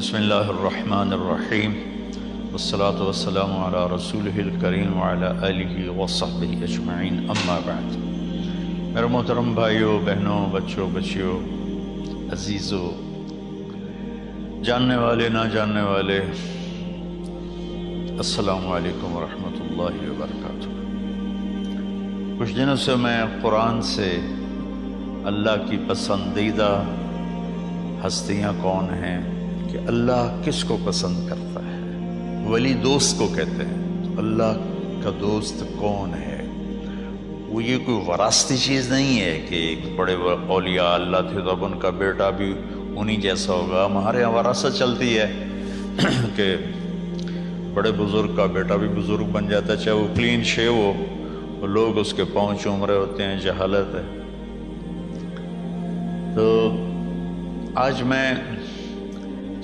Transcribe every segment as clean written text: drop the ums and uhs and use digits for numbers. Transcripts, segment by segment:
بسم اللہ الرحمن الرحیم والصلاة والسلام علی رسولہ الکریم وعلی آلہ وصحبہ اجمعین، اما بعد۔ میرے محترم بھائیوں، بہنوں، بچوں، بچیوں، عزیزوں، جاننے والے، نہ جاننے والے، السلام علیکم ورحمۃ اللہ وبرکاتہ۔ کچھ دنوں سے میں قرآن سے اللہ کی پسندیدہ ہستیاں کون ہیں، کہ اللہ کس کو پسند کرتا ہے، ولی دوست کو کہتے ہیں۔ تو اللہ کا دوست کون ہے؟ وہ یہ کوئی وراثتی چیز نہیں ہے کہ ایک بڑے اولیاء اللہ تھے تو اب ان کا بیٹا بھی انہی جیسا ہوگا۔ ہمارے یہاں وراثت چلتی ہے کہ بڑے بزرگ کا بیٹا بھی بزرگ بن جاتا ہے، چاہے وہ کلین شیو ہو، لوگ اس کے پاؤں چوم رہے ہوتے ہیں، جہالت ہے۔ تو آج میں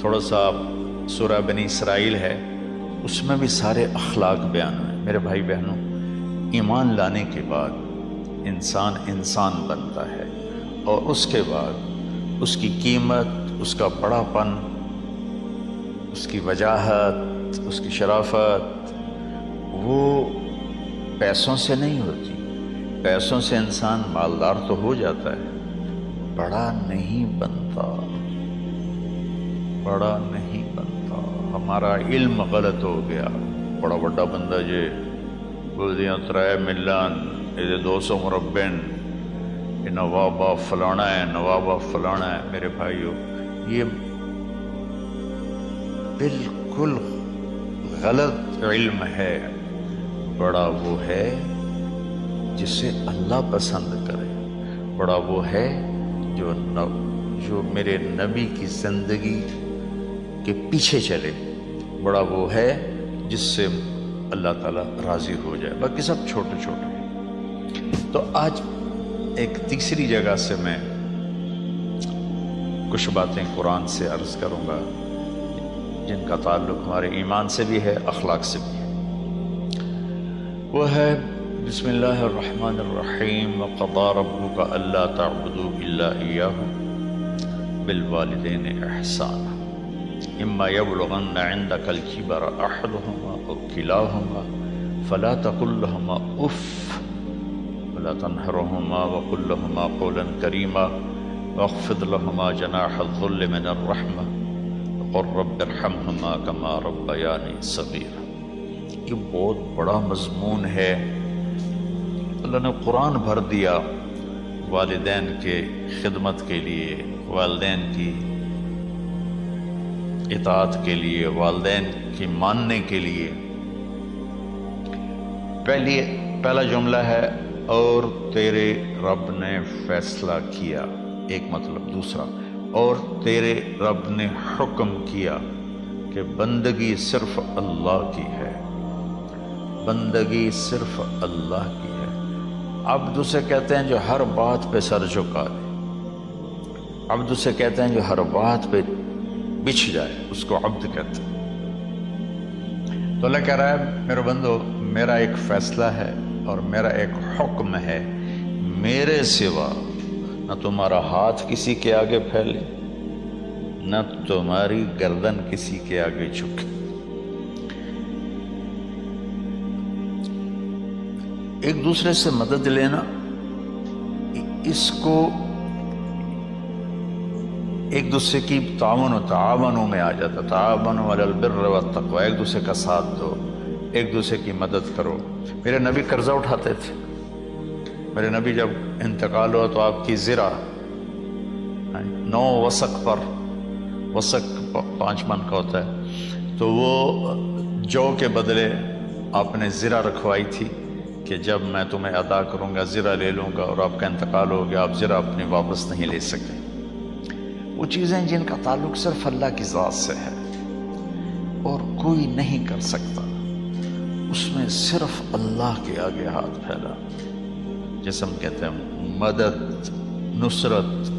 تھوڑا سا سورہ بنی اسرائیل ہے، اس میں بھی سارے اخلاق بیان ہیں۔ میرے بھائی بہنوں، ایمان لانے کے بعد انسان بنتا ہے، اور اس کے بعد اس کی قیمت، اس کا بڑا پن، اس کی وجاہت، اس کی شرافت وہ پیسوں سے نہیں ہوتی۔ پیسوں سے انسان مالدار تو ہو جاتا ہے، بڑا نہیں بنتا، بڑا نہیں بنتا۔ ہمارا علم غلط ہو گیا۔ بڑا بڑا بندہ جے بولدیاں 3 ملان 200 مربع، یہ نوابہ فلانا ہے، نوابہ فلانا ہے۔ میرے بھائیو، یہ بالکل غلط علم ہے۔ بڑا وہ ہے جسے اللہ پسند کرے، بڑا وہ ہے جو میرے نبی کی زندگی کے پیچھے چلے، بڑا وہ ہے جس سے اللہ تعالیٰ راضی ہو جائے، باقی سب چھوٹے چھوٹے ہیں۔ تو آج ایک تیسری جگہ سے میں کچھ باتیں قرآن سے عرض کروں گا جن کا تعلق ہمارے ایمان سے بھی ہے، اخلاق سے بھی ہے۔ وہ ہے بسم اللہ الرحمن الرحیم، وَقَضَىٰ رَبُّكَ أَلَّا تَعْبُدُوا إِلَّا إِيَّاهُ بِالْوَالِدَيْنِ إِحْسَانًا إِمَّا يَبْلُغَنَّ عِندَكَ الْكِبَرَ أَحَدُهُمَا أَوْ كِلَاهُمَا فَلَا تَقُل لَّهُمَا أُفٍّ وَلَا تَنْهَرْهُمَا وَقُل لَّهُمَا قَوْلًا كَرِيمًا وَاخْفِضْ لَهُمَا جَنَاحَ الذُّلِّ مِنَ الرَّحْمَةِ وَقُل رَّبِّ ارْحَمْهُمَا كَمَا رَبَّيَانِي صَغِيرًا۔ یہ بہت بڑا مضمون ہے۔ اللہ نے قرآن بھر دیا والدین کے خدمت کے لیے، والدین کی اطاعت کے لیے، والدین کی ماننے کے لیے۔ پہلا جملہ ہے اور تیرے رب نے فیصلہ کیا، ایک مطلب۔ دوسرا، اور تیرے رب نے حکم کیا کہ بندگی صرف اللہ کی ہے، بندگی صرف اللہ کی ہے۔ عبد اسے کہتے ہیں جو ہر بات پہ سر جھکا دے، عبد اسے کہتے ہیں جو ہر بات پہ بچھ جائے، اس کو عبد کہتے ہیں۔ تو اللہ کہہ رہا ہے میرے بندو، میرا ایک فیصلہ ہے اور میرا ایک حکم ہے، میرے سوا نہ تمہارا ہاتھ کسی کے آگے پھیلے، نہ تمہاری گردن کسی کے آگے جھکے۔ ایک دوسرے سے مدد لینا، اس کو ایک دوسرے کی تعاونوں میں آ جاتا، تعاونوا علی البر والتقوی، ایک دوسرے کا ساتھ دو، ایک دوسرے کی مدد کرو۔ میرے نبی قرضہ اٹھاتے تھے۔ میرے نبی جب انتقال ہوا تو آپ کی زرہ 9 وسق پر، وسق 5 من کا ہوتا ہے، تو وہ جو کے بدلے آپ نے زرہ رکھوائی تھی کہ جب میں تمہیں ادا کروں گا زرہ لے لوں گا، اور آپ کا انتقال ہو گیا، آپ زرہ اپنی واپس نہیں لے سکے۔ وہ چیزیں جن کا تعلق صرف اللہ کی ذات سے ہے اور کوئی نہیں کر سکتا، اس میں صرف اللہ کے آگے ہاتھ پھیلا، جیسے ہم کہتے ہیں مدد، نصرت۔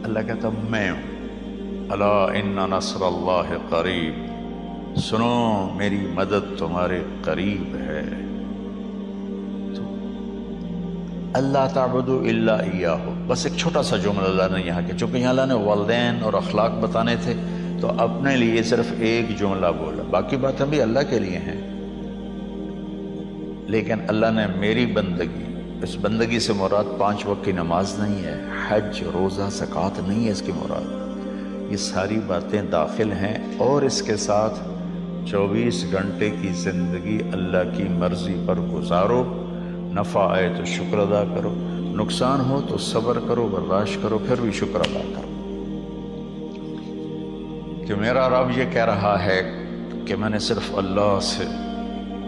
اللہ کہتا میں ہوں، الا ان نصر اللہ قریب، سنو میری مدد تمہارے قریب ہے۔ تو اللہ تعبدوا الا ایاہ، بس ایک چھوٹا سا جملہ اللہ نے یہاں کے، چونکہ یہاں اللہ نے والدین اور اخلاق بتانے تھے تو اپنے لیے صرف ایک جملہ بولا، باقی باتیں بھی اللہ کے لیے ہیں، لیکن اللہ نے میری بندگی، اس بندگی سے مراد 5 وقت کی نماز نہیں ہے، حج، روزہ، زکوٰۃ نہیں ہے اس کی مراد، یہ ساری باتیں داخل ہیں، اور اس کے ساتھ 24 گھنٹے کی زندگی اللہ کی مرضی پر گزارو، نفع آئے تو شکر ادا کرو، نقصان ہو تو صبر کرو، برداشت کرو، پھر بھی شکر ادا کرو، کہ میرا رب یہ کہہ رہا ہے کہ میں نے صرف اللہ سے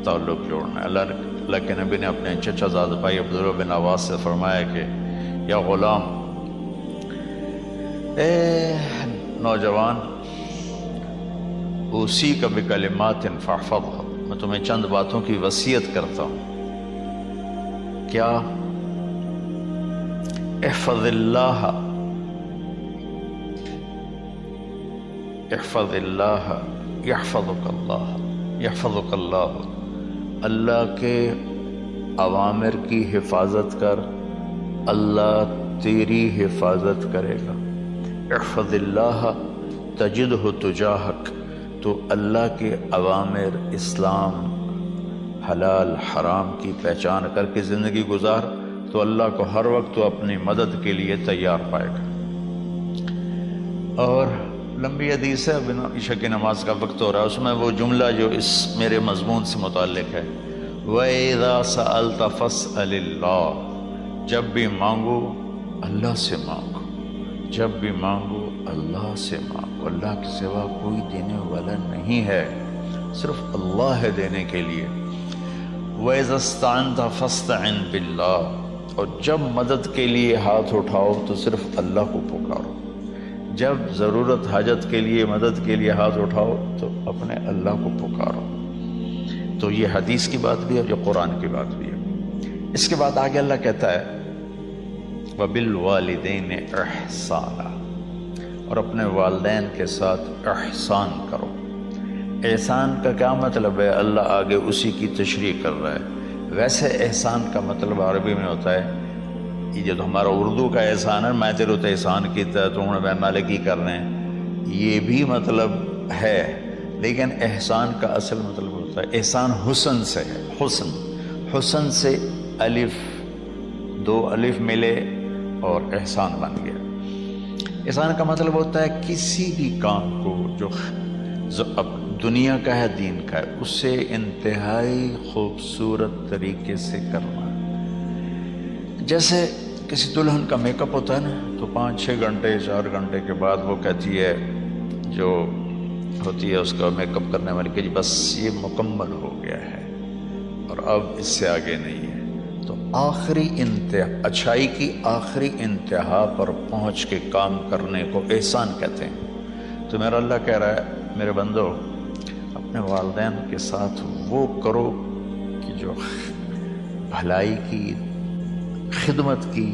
تعلق جوڑنا ہے۔ اللہ کے نبی نے اپنے چچا زاد بھائی عبداللہ بن عباس سے فرمایا کہ یا غلام، اے نوجوان، اسی کا بکلمات فاحفظھا، میں تمہیں چند باتوں کی وصیت کرتا ہوں، کیا؟ احفظ اللہ، احفظ اللہ یحفظک اللہ، یحفظک اللہ، اللہ کے اوامر کی حفاظت کر، اللہ تیری حفاظت کرے گا۔ احفظ اللہ تجدہ تجاہک، تو اللہ کے اوامر، اسلام، حلال حرام کی پہچان کر کے زندگی گزار تو اللہ کو ہر وقت تو اپنی مدد کے لیے تیار پائے گا۔ اور لمبی حدیث ہے، عشاء کی نماز کا وقت ہو رہا ہے، اس میں وہ جملہ جو اس میرے مضمون سے متعلق ہے، وَإِذَا سَأَلْتَ فَاسْأَلِ اللَّهِ، جب بھی مانگو اللہ سے مانگو، جب بھی مانگو اللہ سے مانگو، اللہ کے سوا کوئی دینے والا نہیں ہے، صرف اللہ ہے دینے کے لیے۔ وَإِذَا اسْتَعَنْتَ فَاسْتَعِنْ بِاللَّهِ، اور جب مدد کے لیے ہاتھ اٹھاؤ تو صرف اللہ کو پکارو، جب ضرورت حاجت کے لیے، مدد کے لیے ہاتھ اٹھاؤ تو اپنے اللہ کو پکارو۔ تو یہ حدیث کی بات بھی ہے اور یہ قرآن کی بات بھی ہے۔ اس کے بعد آگے اللہ کہتا ہے وَبِالْوَالِدَيْنِ إِحْسَانًا، اور اپنے والدین کے ساتھ احسان کرو۔ احسان کا کیا مطلب ہے؟ اللہ آگے اسی کی تشریح کر رہا ہے۔ ویسے احسان کا مطلب عربی میں ہوتا ہے، یہ جو ہمارا اردو کا احسان ہے، میں تیرے تو احسان کیتا تو ہوں میں مالک ہی کر رہے ہیں، یہ بھی مطلب ہے، لیکن احسان کا اصل مطلب ہوتا ہے، احسان حسن سے ہے، حسن، حسن سے الف، 2 الف ملے اور احسان بن گیا۔ احسان کا مطلب ہوتا ہے کسی بھی کام کو جو دنیا کا ہے، دین کا ہے، اسے انتہائی خوبصورت طریقے سے کرنا۔ جیسے کسی دلہن کا میک اپ ہوتا ہے نا، تو 5-6 گھنٹے 4 گھنٹے کے بعد وہ کہتی ہے، جو ہوتی ہے اس کا میک اپ کرنے والی، کہ جی بس یہ مکمل ہو گیا ہے اور اب اس سے آگے نہیں ہے۔ تو آخری اچھائی کی آخری انتہا پر پہنچ کے کام کرنے کو احسان کہتے ہیں۔ تو میرا اللہ کہہ رہا ہے میرے بندو، اپنے والدین کے ساتھ وہ کرو کہ جو بھلائی کی، خدمت کی،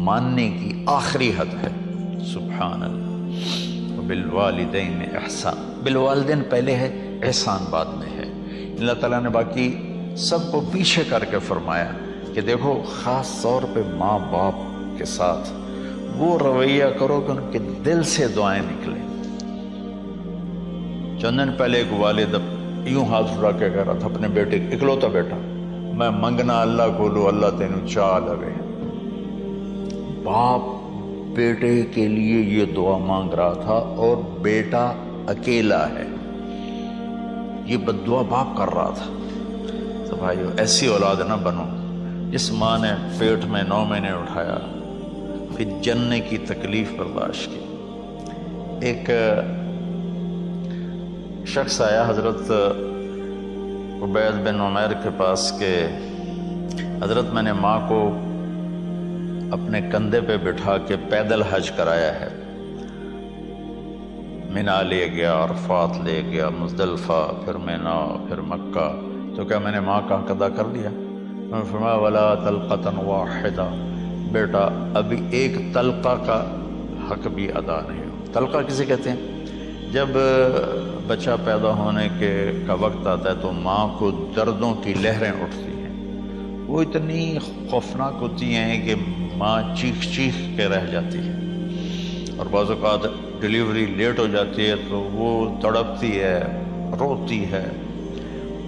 ماننے کی آخری حد ہے۔ سبحان اللہ۔ بالوالدین احسان، بالوالدین پہلے ہے، احسان بعد میں ہے۔ اللہ تعالیٰ نے باقی سب کو پیچھے کر کے فرمایا کہ دیکھو خاص طور پہ ماں باپ کے ساتھ وہ رویہ کرو کہ ان کے دل سے دعائیں نکلیں۔ چند دن پہلے ایک والد یوں ہاتھ اٹھا کے کہہ رہا تھا اپنے بیٹے، اکلوتا بیٹا، میں منگنا اللہ کو لو، اللہ تینوں چاہ لگے۔ باپ بیٹے کے لیے یہ دعا مانگ رہا تھا اور بیٹا اکیلا ہے، یہ بد دعا باپ کر رہا تھا۔ تو بھائیو ایسی اولاد نہ بنو جس ماں نے پیٹ میں 9 مہینے اٹھایا، پھر جننے کی تکلیف برداشت کی۔ ایک شخص آیا حضرت عبید بن عمیر کے پاس کہ حضرت میں نے ماں کو اپنے کندھے پہ بٹھا کے پیدل حج کرایا ہے، مینا لے گیا، عرفات لے گیا، مزدلفہ، پھر مینا، پھر مکہ، تو کیا میں نے ماں کا حق ادا کر دیا؟ میں نے فرمایا ولا تلقۃ واحدہ، بیٹا ابھی ایک تلقہ کا حق بھی ادا نہیں ہو۔ تلقہ کسے کہتے ہیں؟ جب بچہ پیدا ہونے کا وقت آتا ہے تو ماں کو دردوں کی لہریں اٹھتی ہیں، وہ اتنی خوفناک ہوتی ہیں کہ ماں چیخ چیخ کے رہ جاتی ہے، اور بعض اوقات ڈلیوری لیٹ ہو جاتی ہے تو وہ تڑپتی ہے، روتی ہے۔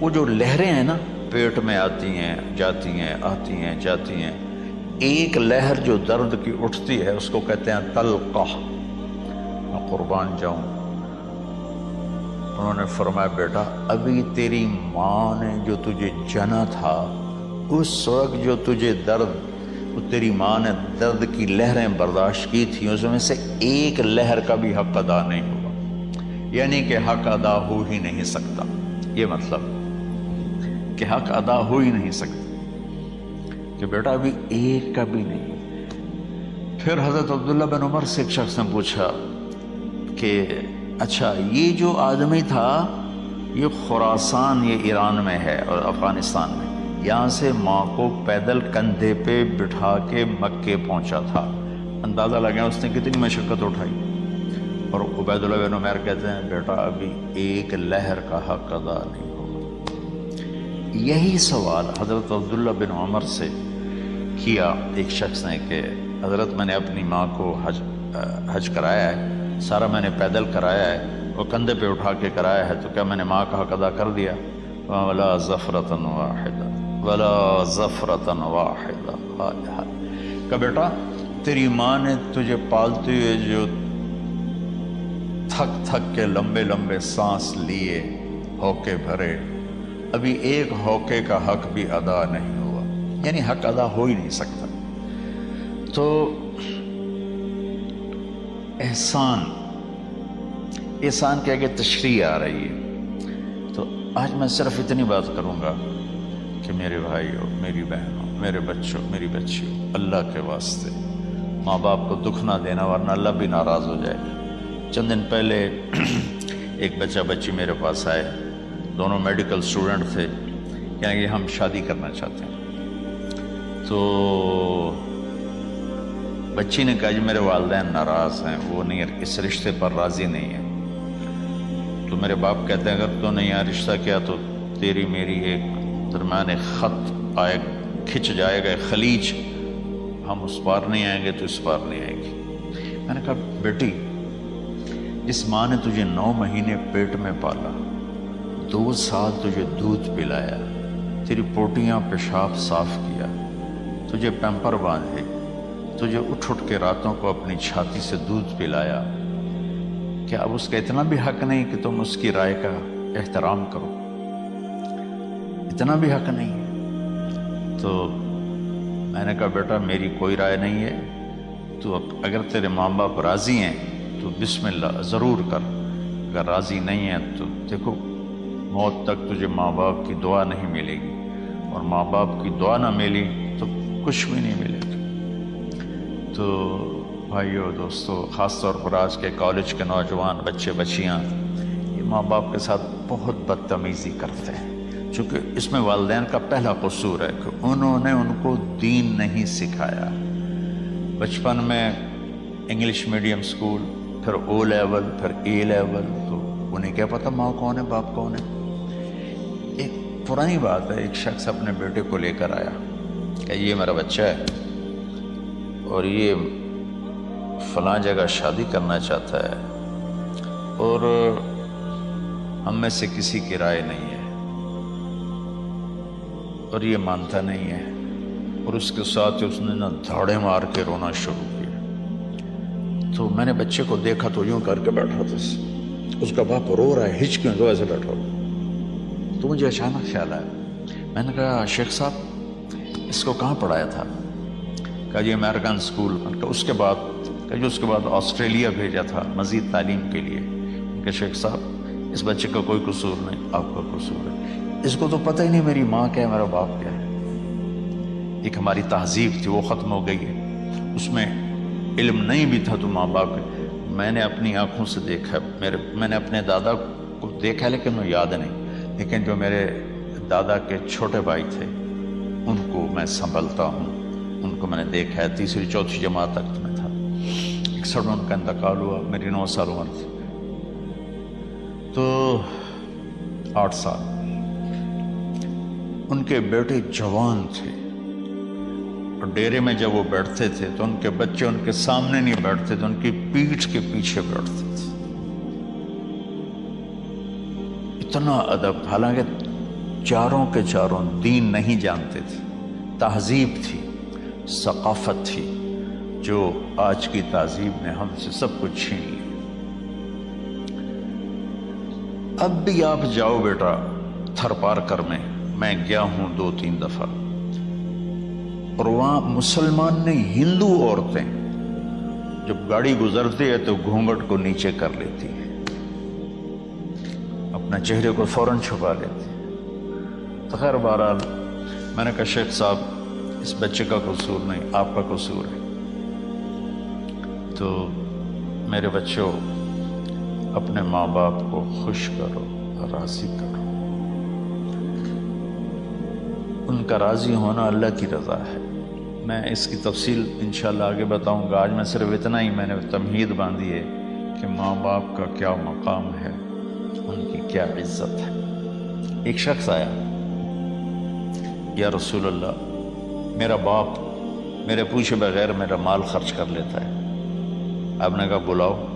وہ جو لہریں ہیں نا پیٹ میں آتی ہیں جاتی ہیں، آتی ہیں جاتی ہیں، ایک لہر جو درد کی اٹھتی ہے اس کو کہتے ہیں طلقہ۔ میں قربان جاؤں، انہوں نے فرمایا بیٹا ابھی تیری ماں نے جو تجھے جنا تھا اس وقت جو تجھے درد، وہ تیری ماں نے درد کی لہریں برداشت کی تھی، اس میں سے ایک لہر کا بھی حق ادا نہیں ہوا، یعنی کہ حق ادا ہو ہی نہیں سکتا۔ یہ مطلب کہ حق ادا ہو ہی نہیں سکتا کہ بیٹا ابھی ایک کا بھی نہیں۔ پھر حضرت عبداللہ بن عمر سے ایک شخص نے پوچھا کہ اچھا یہ جو آدمی تھا یہ خراسان، یہ ایران میں ہے اور افغانستان میں، یہاں سے ماں کو پیدل کندھے پہ بٹھا کے مکے پہنچا تھا، اندازہ لگا اس نے کتنی مشقت اٹھائی۔ اور عبید اللہ بن عمر کہتے ہیں بیٹا ابھی ایک لہر کا حق ادا نہیں ہوگا۔ یہی سوال حضرت عبداللہ بن عمر سے کیا ایک شخص نے کہ حضرت میں نے اپنی ماں کو حج کرایا ہے، سارا میں نے پیدل کرایا ہے، وہ کندھے پہ اٹھا کے کرایا ہے، تو کیا میں نے ماں کا حق ادا کر دیا؟ وَلَا زَفْرَةً وَاحِدًا وَلَا زَفْرَةً وَاحِدًا۔ کہ بیٹا تیری ماں نے تجھے پالتے ہوئے جو تھک تھک کے لمبے لمبے سانس لیے، ہوکے بھرے، ابھی ایک ہوکے کا حق بھی ادا نہیں ہوا، یعنی حق ادا ہو ہی نہیں سکتا۔ تو احسان کے آگے تشریح آ رہی ہے۔ تو آج میں صرف اتنی بات کروں گا کہ میرے بھائیوں، میری بہنوں، میرے بچوں، میری بچیوں، اللہ کے واسطے ماں باپ کو دکھ نہ دینا ورنہ اللہ بھی ناراض ہو جائے گا۔ چند دن پہلے ایک بچہ بچی میرے پاس آئے، دونوں میڈیکل اسٹوڈنٹ تھے، یعنی کہ ہم شادی کرنا چاہتے ہیں۔ تو بچی نے کہا جی میرے والدین ناراض ہیں، وہ نہیں، اس رشتے پر راضی نہیں ہیں۔ تو میرے باپ کہتے ہیں اگر تو نے یہاں رشتہ کیا تو تیری میری ایک درمیان خط آئے، کھچ جائے گا خلیج، ہم اس پار نہیں آئیں گے تو اس پار نہیں آئیں گے۔ میں نے کہا بیٹی جس ماں نے تجھے 9 مہینے پیٹ میں پالا، 2 سال تجھے دودھ پلایا، تیری پوٹیاں پیشاب صاف کیا، تجھے پیمپر باندھے، تجھے اٹھ کے راتوں کو اپنی چھاتی سے دودھ پلایا، کیا اب اس کا اتنا بھی حق نہیں کہ تم اس کی رائے کا احترام کرو؟ اتنا بھی حق نہیں ہے؟ تو میں نے کہا بیٹا میری کوئی رائے نہیں ہے، تو اب اگر تیرے ماں باپ راضی ہیں تو بسم اللہ ضرور کر، اگر راضی نہیں ہیں تو دیکھو موت تک تجھے ماں باپ کی دعا نہیں ملے گی، اور ماں باپ کی دعا نہ ملی تو کچھ بھی نہیں ملے گا۔ تو بھائیو دوستو، خاص طور پر آج کے کالج کے نوجوان بچے بچیاں یہ ماں باپ کے ساتھ بہت بدتمیزی کرتے ہیں، چونکہ اس میں والدین کا پہلا قصور ہے کہ انہوں نے ان کو دین نہیں سکھایا۔ بچپن میں انگلش میڈیم سکول، پھر او لیول، پھر اے لیول، تو انہیں کیا پتہ ماں کون ہے باپ کون ہے۔ ایک پرانی بات ہے، ایک شخص اپنے بیٹے کو لے کر آیا کہ یہ میرا بچہ ہے اور یہ فلاں جگہ شادی کرنا چاہتا ہے اور ہم میں سے کسی کی رائے نہیں ہے اور یہ مانتا نہیں ہے، اور اس کے ساتھ اس نے دھاڑے مار کے رونا شروع کیا۔ تو میں نے بچے کو دیکھا تو یوں کر کے بیٹھا تھا، اس کا باپ رو رہا ہے، ہچ کیوں تو ایسے بیٹھا ہو۔ تو مجھے اچانک خیال آیا، میں نے کہا شیخ صاحب اس کو کہاں پڑھایا تھا؟ کہا جی امریکن اسکول۔ اس کے بعد آسٹریلیا بھیجا تھا مزید تعلیم کے لیے۔ کہ شیخ صاحب اس بچے کا کوئی قصور نہیں، آپ کا قصور ہے، اس کو تو پتہ ہی نہیں میری ماں کیا ہے میرا باپ کیا ہے۔ ایک ہماری تہذیب تھی وہ ختم ہو گئی ہے، اس میں علم نہیں بھی تھا تو ماں باپ میں نے اپنی آنکھوں سے دیکھا، میں نے اپنے دادا کو دیکھا لیکن وہ یاد نہیں، لیکن جو میرے دادا کے چھوٹے بھائی تھے ان کو میں سنبھلتا ہوں، ان کو میں نے دیکھا ہے، 3ری 4تھی جماعت تک میں تھا۔ 61 میں ان کا انتقال ہوا، میری 9 سال عمر تھی، تو 8 سال۔ ان کے بیٹے جوان تھے، اور ڈیرے میں جب وہ بیٹھتے تھے تو ان کے بچے ان کے سامنے نہیں بیٹھتے تھے، ان کی پیٹھ کے پیچھے بیٹھتے تھے. اتنا ادب، حالانکہ چاروں کے چاروں دین نہیں جانتے تھے، تہذیب تھی، ثقافت تھی، جو آج کی تہذیب نے ہم سے سب کچھ چھین لی. اب بھی آپ جاؤ بیٹا تھر پارکر میں گیا ہوں 2-3 دفعہ، اور وہاں مسلمان نہیں، ہندو عورتیں جب گاڑی گزرتی ہے تو گھونگھٹ کو نیچے کر لیتی ہیں، اپنا چہرے کو فوراً چھپا لیتی ہیں. تو خیر بہرحال میں نے کہا شیخ صاحب اس بچے کا قصور نہیں، آپ کا قصور ہے. تو میرے بچوں، اپنے ماں باپ کو خوش کرو، راضی کرو. ان کا راضی ہونا اللہ کی رضا ہے. میں اس کی تفصیل انشاءاللہ آگے بتاؤں گا. آج میں صرف اتنا ہی میں نے تمہید باندھی ہے کہ ماں باپ کا کیا مقام ہے، ان کی کیا عزت ہے. ایک شخص آیا، یا رسول اللہ میرا باپ میرے پوچھے بغیر میرا مال خرچ کر لیتا ہے. آپ نے کہا بلاؤ.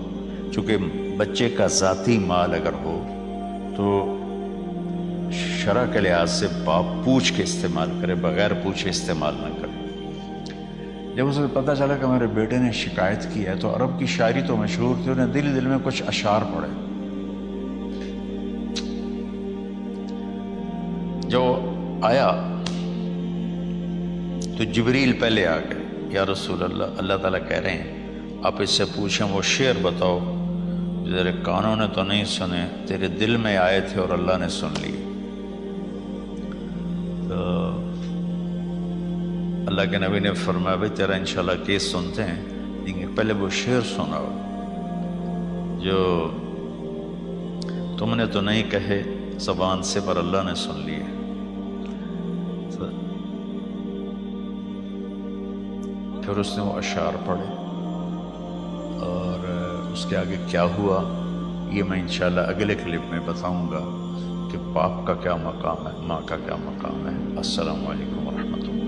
چونکہ بچے کا ذاتی مال اگر ہو تو شرع کے لحاظ سے باپ پوچھ کے استعمال کرے، بغیر پوچھے استعمال نہ کرے. جب اسے پتہ چلا کہ میرے بیٹے نے شکایت کی ہے، تو عرب کی شاعری تو مشہور تھی، انہیں دل میں کچھ اشعار پڑے. جو آیا تو جبریل پہلے آ گئے، یا رسول اللہ اللہ تعالیٰ کہہ رہے ہیں آپ اس سے پوچھیں وہ شعر بتاؤ تیرے کانوں نے تو نہیں سنے، تیرے دل میں آئے تھے اور اللہ نے سن لیے. تو اللہ کے نبی نے فرمایا بھائی تیرا انشاءاللہ کیس سنتے ہیں، لیکن پہلے وہ شعر سناؤ جو تم نے تو نہیں کہے زبان سے پر اللہ نے سن لیے. پھر اس نے وہ اشعار پڑھے، اور اس کے آگے کیا ہوا یہ میں انشاءاللہ اگلے کلپ میں بتاؤں گا کہ باپ کا کیا مقام ہے، ماں کا کیا مقام ہے. السلام علیکم ورحمۃ اللہ.